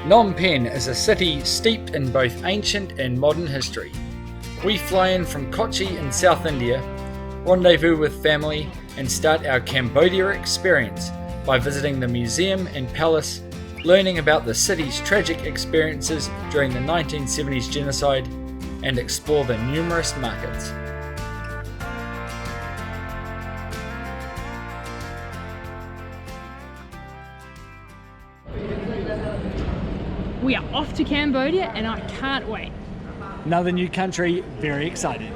Phnom Penh is a city steeped in both ancient and modern history. We fly in from Kochi in South India, rendezvous with family, and start our Cambodia experience by visiting the museum and palace, learning about the city's tragic experiences during the 1970s genocide, and explore the numerous markets. We are off to Cambodia and I can't wait. Another new country, very excited.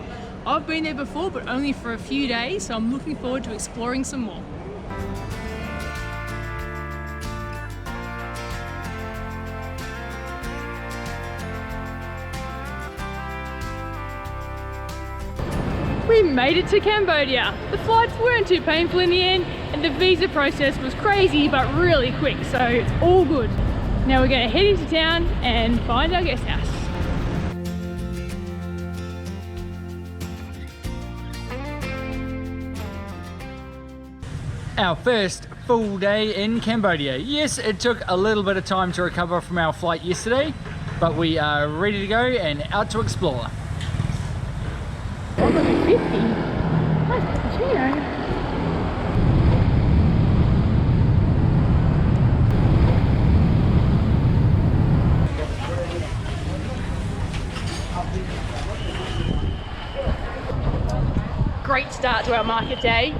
I've been there before, but only for a few days, so I'm looking forward to exploring some more. We made it to Cambodia. The flights weren't too painful in the end, and the visa process was crazy but really quick, so it's all good. Now we're going to head into town and find our guest house. Our first full day in Cambodia. Yes, it took a little bit of time to recover from our flight yesterday, but we are ready to go and out to explore. Oh, look at 50. That's cappuccino. Great start to our market day.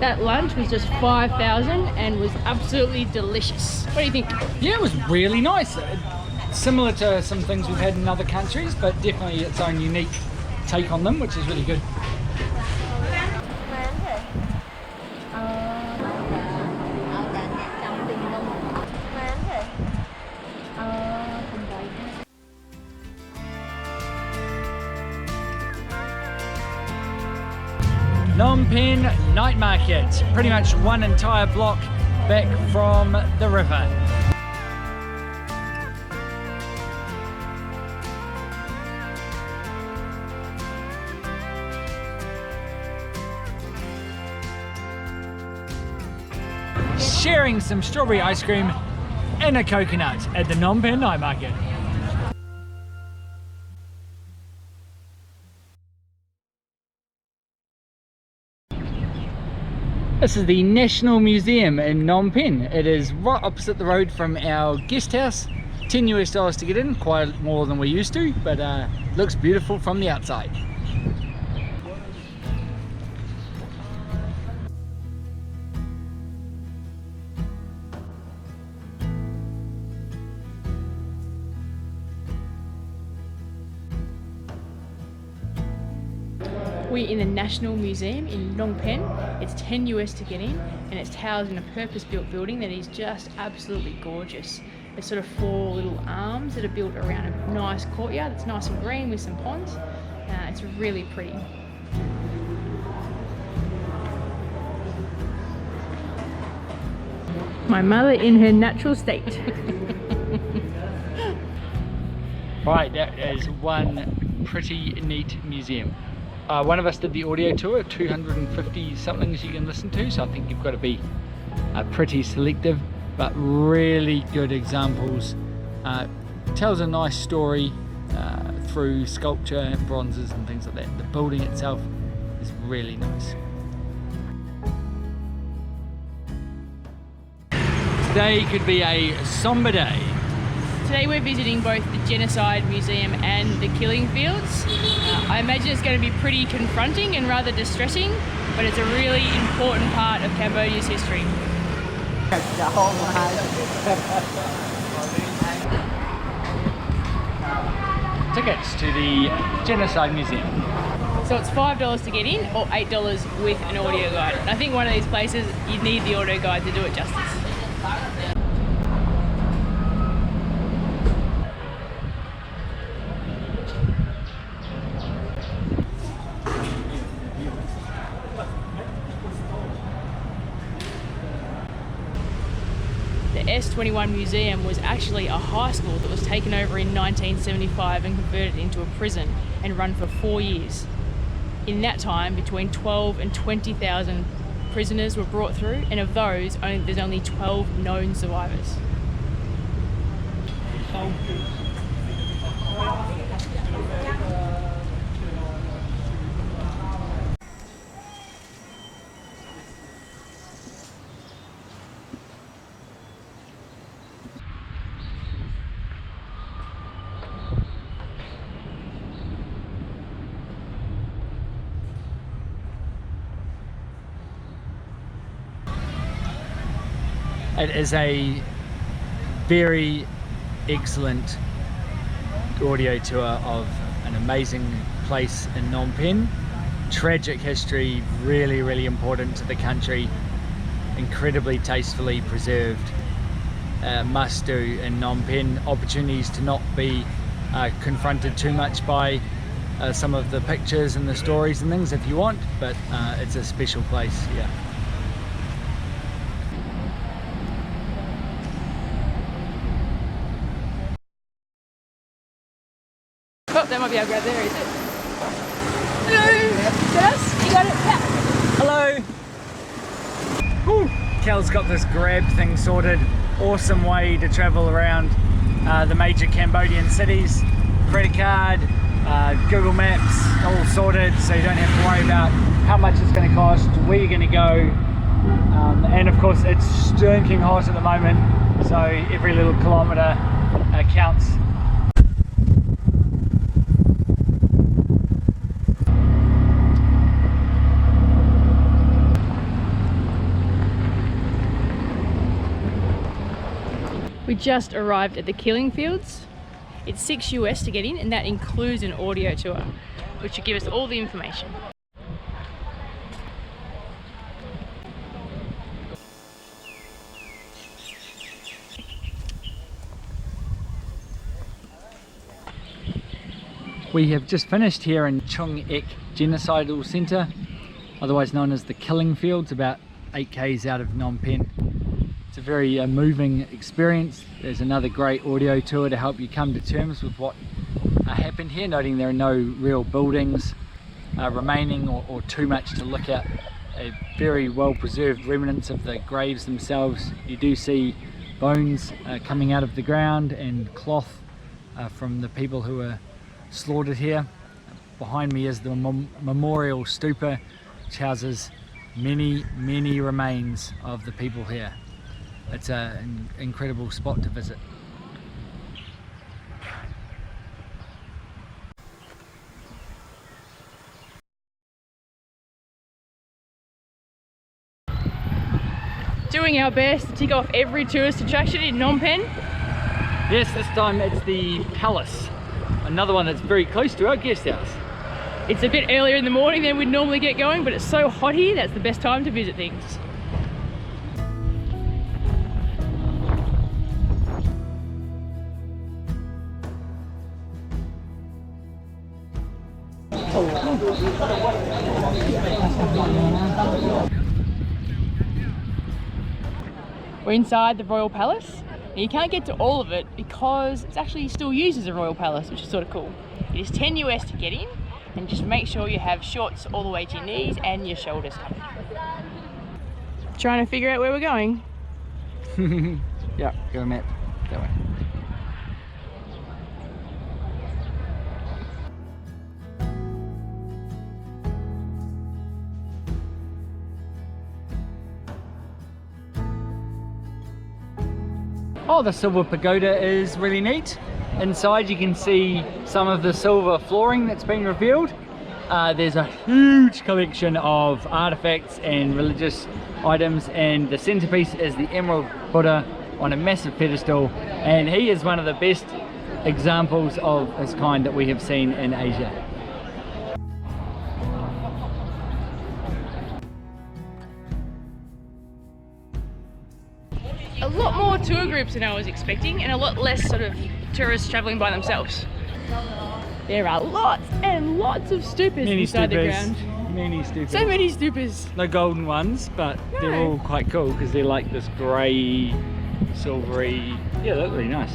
That lunch was just 5,000 and was absolutely delicious. What do you think? Yeah, it was really nice. Similar to some things we've had in other countries, but definitely its own unique take on them, which is really good. Phnom Penh night market, pretty much one entire block back from the river. Sharing some strawberry ice cream and a coconut at the Phnom Penh night market. This is the National Museum in Phnom Penh. It is right opposite the road from our guest house. $10 to get in, quite more than we're used to, but looks beautiful from the outside. We're in the National Museum in Phnom Penh. It's $10 to get in, and it's housed in a purpose-built building that is just absolutely gorgeous. There's sort of 4 little arms that are built around a nice courtyard that's nice and green with some ponds. It's really pretty. My mother in her natural state. Right, that is one pretty neat museum. One of us did the audio tour, 250 somethings you can listen to, so I think you've got to be pretty selective, but really good examples. Tells a nice story through sculpture and bronzes and things like that. The building itself is really nice. Today could be a somber day. Today we're visiting both the Genocide Museum and the killing fields. I imagine it's going to be pretty confronting and rather distressing, but it's a really important part of Cambodia's history. Tickets to the Genocide Museum. So it's $5 to get in or $8 with an audio guide. And I think one of these places you need the audio guide to do it justice. The S21 Museum was actually a high school that was taken over in 1975 and converted into a prison and run for 4 years. In that time, between 12 and 20,000 prisoners were brought through, and of those, there's only 12 known survivors. It is a very excellent audio tour of an amazing place in Phnom Penh. Tragic history, really, really important to the country, incredibly tastefully preserved. Must do in Phnom Penh. Opportunities to not be confronted too much by some of the pictures and the stories and things if you want, but it's a special place, yeah. Oh, that might be our grab there, is it? Hello! Yes, you got it? Yeah. Hello! Woo. Kel's got this grab thing sorted. Awesome way to travel around the major Cambodian cities. Credit card, Google Maps, all sorted, so you don't have to worry about how much it's going to cost, where you're going to go. And of course it's stinking hot at the moment, so every little kilometre counts. We just arrived at the killing fields. It's $6 US to get in, and that includes an audio tour, which will give us all the information. We have just finished here in Chung Ek Genocidal Centre, otherwise known as the Killing Fields, about 8 k's out of Phnom Penh. It's a very moving experience. There's another great audio tour to help you come to terms with what happened here, noting there are no real buildings remaining or too much to look at. Very well preserved remnants of the graves themselves. You do see bones coming out of the ground and cloth from the people who were slaughtered here. Behind me is the memorial stupa, which houses many remains of the people here. It's an incredible spot to visit. Doing our best to tick off every tourist attraction in Phnom Penh. Yes, this time it's the palace. Another one that's very close to our guest house. It's a bit earlier in the morning than we'd normally get going, but it's so hot here, that's the best time to visit things. We're inside the Royal Palace. Now you can't get to all of it because it's actually still used as a Royal Palace, which is sort of cool. It is $10 US to get in, and just make sure you have shorts all the way to your knees and your shoulders covered. Trying to figure out where we're going. Yeah, got a map that way. Oh, the silver pagoda is really neat. Inside you can see some of the silver flooring that's been revealed. There's a huge collection of artifacts and religious items, and the centerpiece is the Emerald Buddha on a massive pedestal, and he is one of the best examples of his kind that we have seen in Asia. A lot more tour groups than I was expecting, and a lot less sort of tourists travelling by themselves. There are lots and lots of stupas inside the ground. Many stupas. So many stupas. No golden ones, but they're all quite cool because they're like this grey, silvery. Yeah, they look really nice.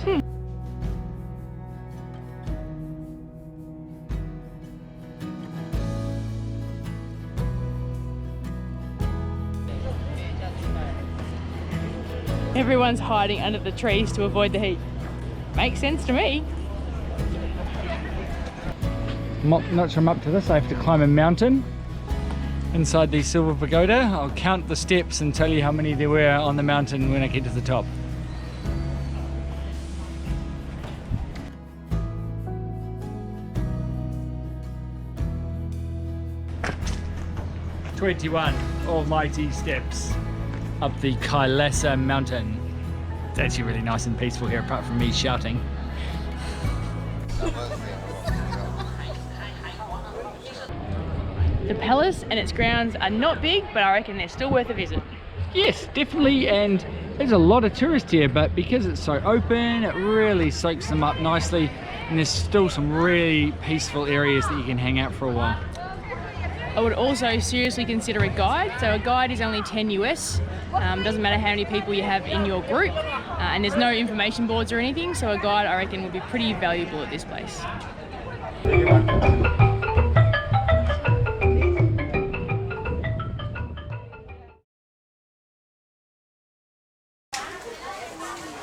Everyone's hiding under the trees to avoid the heat. Makes sense to me. Not sure I'm up to this. I have to climb a mountain inside the Silver Pagoda. I'll count the steps and tell you how many there were on the mountain when I get to the top. "21 almighty steps up the Khymer mountain." It's actually really nice and peaceful here, apart from me shouting. The palace and its grounds are not big, but I reckon they're still worth a visit. Yes, definitely, and there's a lot of tourists here, but because it's so open, it really soaks them up nicely, and there's still some really peaceful areas that you can hang out for a while. I would also seriously consider a guide. So a guide is only 10 US. Doesn't matter how many people you have in your group, and there's no information boards or anything, so a guide I reckon would be pretty valuable at this place.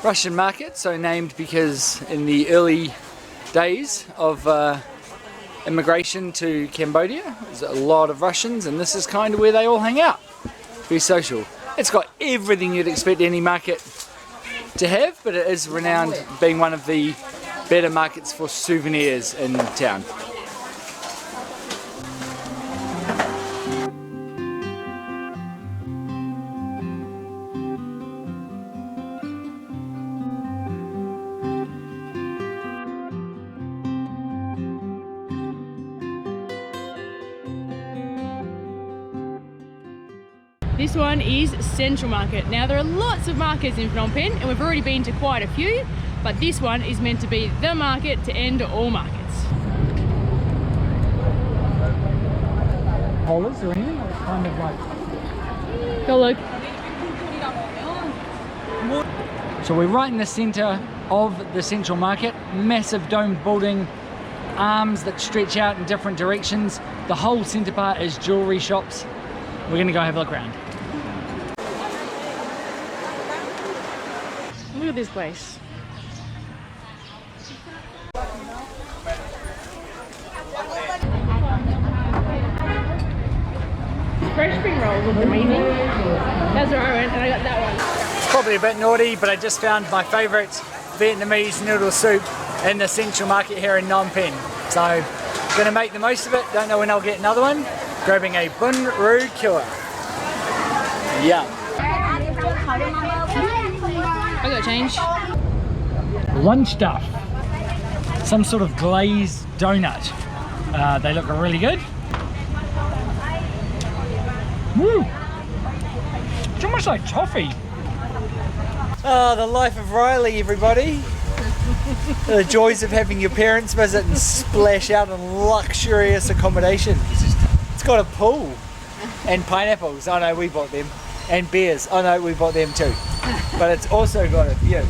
Russian market, so named because in the early days of immigration to Cambodia, there's a lot of Russians, and this is kind of where they all hang out. Very social. It's got everything you'd expect any market to have, but it is renowned being one of the better markets for souvenirs in town. This one is Central Market. Now there are lots of markets in Phnom Penh and we've already been to quite a few, but this one is meant to be the market to end all markets. Holders or anything? It's kind of like... Go look. So we're right in the centre of the Central Market. Massive domed building, arms that stretch out in different directions. The whole centre part is jewellery shops. We're going to go have a look around. Look at this place. Fresh spring rolls look amazing. That's where I went and I got that one. It's probably a bit naughty, but I just found my favourite Vietnamese noodle soup in the Central Market here in Phnom Penh. So, going to make the most of it. Don't know when I'll get another one. Grabbing a bun roux cure. Yum. I got change. Lunch stuff. Some sort of glazed donut. They look really good. Woo! It's almost like toffee. Oh, the life of Riley, everybody. The joys of having your parents visit and splash out in luxurious accommodation. It's got a pool and pineapples. Oh no, we bought them. And beers. Oh no, we bought them too. But it's also got a view.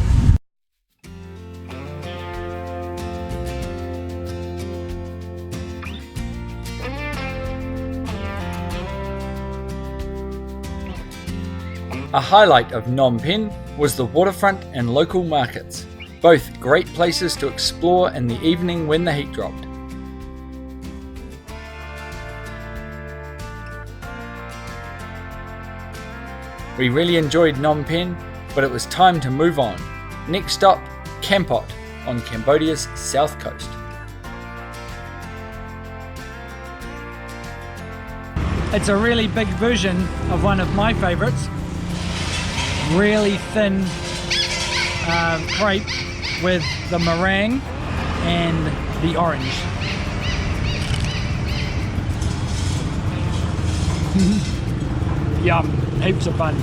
A highlight of Phnom Penh was the waterfront and local markets, both great places to explore in the evening when the heat dropped. We really enjoyed Phnom Penh, but it was time to move on. Next stop, Kampot on Cambodia's south coast. It's a really big version of one of my favourites. Really thin crepe with the meringue and the orange. Yum, heaps of fun.